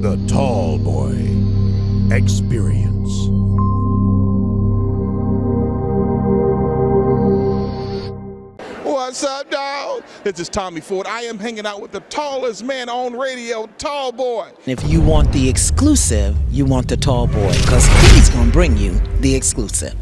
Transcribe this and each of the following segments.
The Tall Boy Experience. What's up, dog? This is Tommy Ford. I am hanging out with the tallest man on radio, Tall Boy. If you want the exclusive, you want the Tall Boy, because he's going to bring you the exclusive.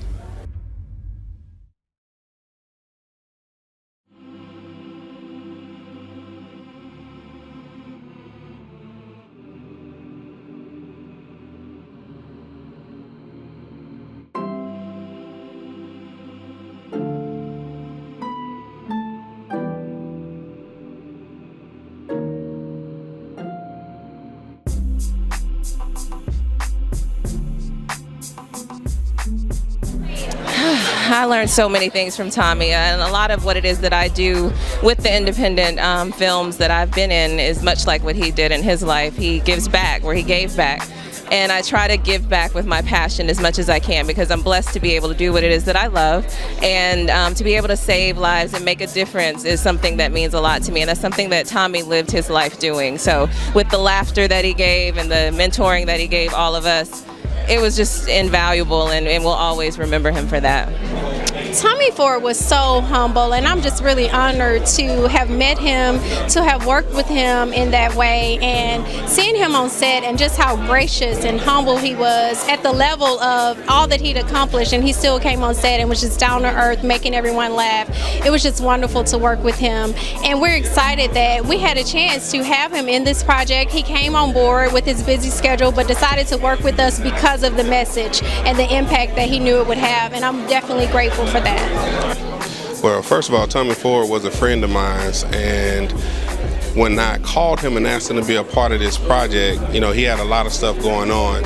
I learned so many things from Tommy, and a lot of what it is that I do with the independent films that I've been in is much like what he did in his life. He gives back where he gave back, and I try to give back with my passion as much as I can, because I'm blessed to be able to do what it is that I love, and to be able to save lives and make a difference is something that means a lot to me, and that's something that Tommy lived his life doing. So with the laughter that he gave and the mentoring that he gave all of us, it was just invaluable, and we'll always remember him for that. Tommy Ford was so humble, and I'm just really honored to have met him, to have worked with him in that way, and seeing him on set and just how gracious and humble he was at the level of all that he'd accomplished, and he still came on set and was just down to earth, making everyone laugh. It was just wonderful to work with him, and we're excited that we had a chance to have him in this project. He came on board with his busy schedule, but decided to work with us because of the message and the impact that he knew it would have, and I'm definitely grateful for that. Well, first of all, Tommy Ford was a friend of mine, and when I called him and asked him to be a part of this project, you know, he had a lot of stuff going on.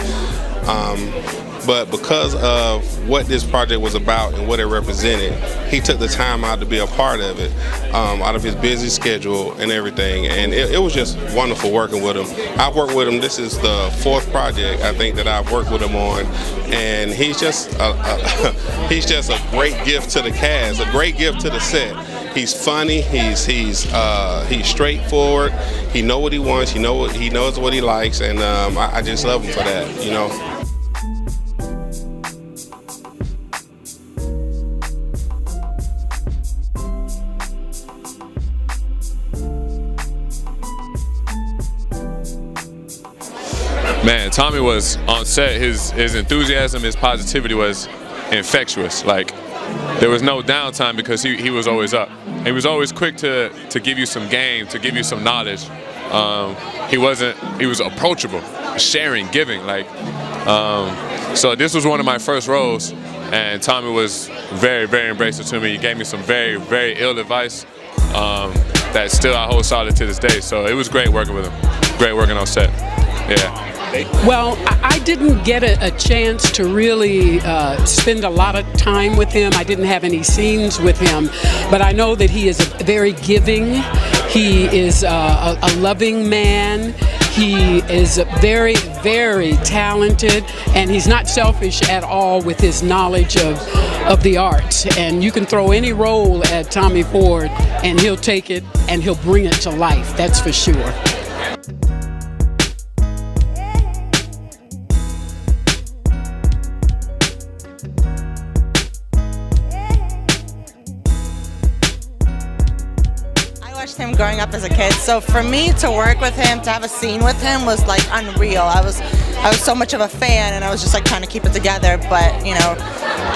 But because of what this project was about and what it represented, he took the time out to be a part of it, out of his busy schedule and everything. And it was just wonderful working with him. I've worked with him. This is the 4th project, I think, that I've worked with him on. And he's just a great gift to the cast, a great gift to the set. He's funny. He's straightforward. He knows what he wants. He knows what he likes, and I just love him for that. You know. Man, Tommy was on set. His enthusiasm, his positivity was infectious. Like, there was no downtime because he was always up. He was always quick to give you some game, to give you some knowledge. He was approachable, sharing, giving. So this was one of my first roles, and Tommy was very, very embracing to me. He gave me some very, very ill advice that still I hold solid to this day. So it was great working with him. Great working on set. Yeah. Well, I didn't get a chance to really spend a lot of time with him. I didn't have any scenes with him, but I know that he is very giving. He is a loving man. He is very, very talented, and he's not selfish at all with his knowledge of the arts. And you can throw any role at Tommy Ford, and he'll take it and he'll bring it to life. That's for sure. Him growing up as a kid, so for me to work with him, to have a scene with him, was like unreal. I was so much of a fan, and I was just like trying to keep it together. But you know,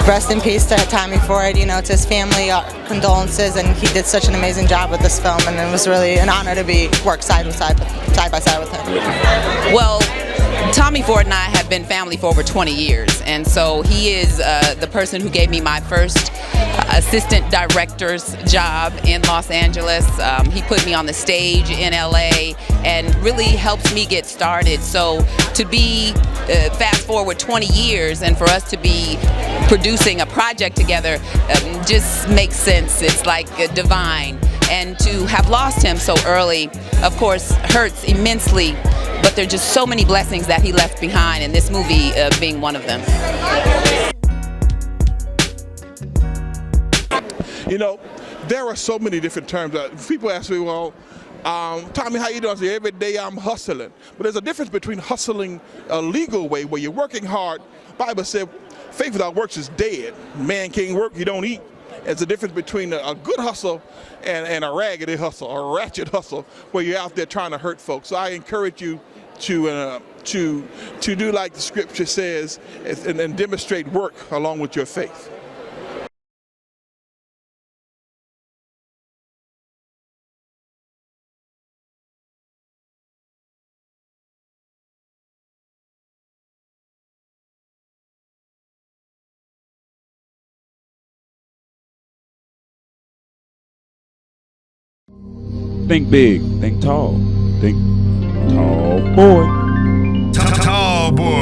rest in peace to Tommy Ford. You know, to his family, condolences, and he did such an amazing job with this film, and it was really an honor to work side by side with him. Well, Tommy Ford and I have been family for over 20 years, and so he is the person who gave me my first assistant director's job in Los Angeles. He put me on the stage in LA and really helped me get started. So to be fast forward 20 years and for us to be producing a project together just makes sense. It's like divine. And to have lost him so early, of course, hurts immensely. But there are just so many blessings that he left behind, and this movie being one of them. You know, there are so many different terms. People ask me, well, Tommy, how you doing? I say, every day I'm hustling. But there's a difference between hustling a legal way where you're working hard. Bible said, faith without works is dead. Man can't work, you don't eat. There's a difference between a good hustle and a raggedy hustle, a ratchet hustle, where you're out there trying to hurt folks. So I encourage you to do like the scripture says and demonstrate work along with your faith. Think big, think tall, think tall boy. Tall boy.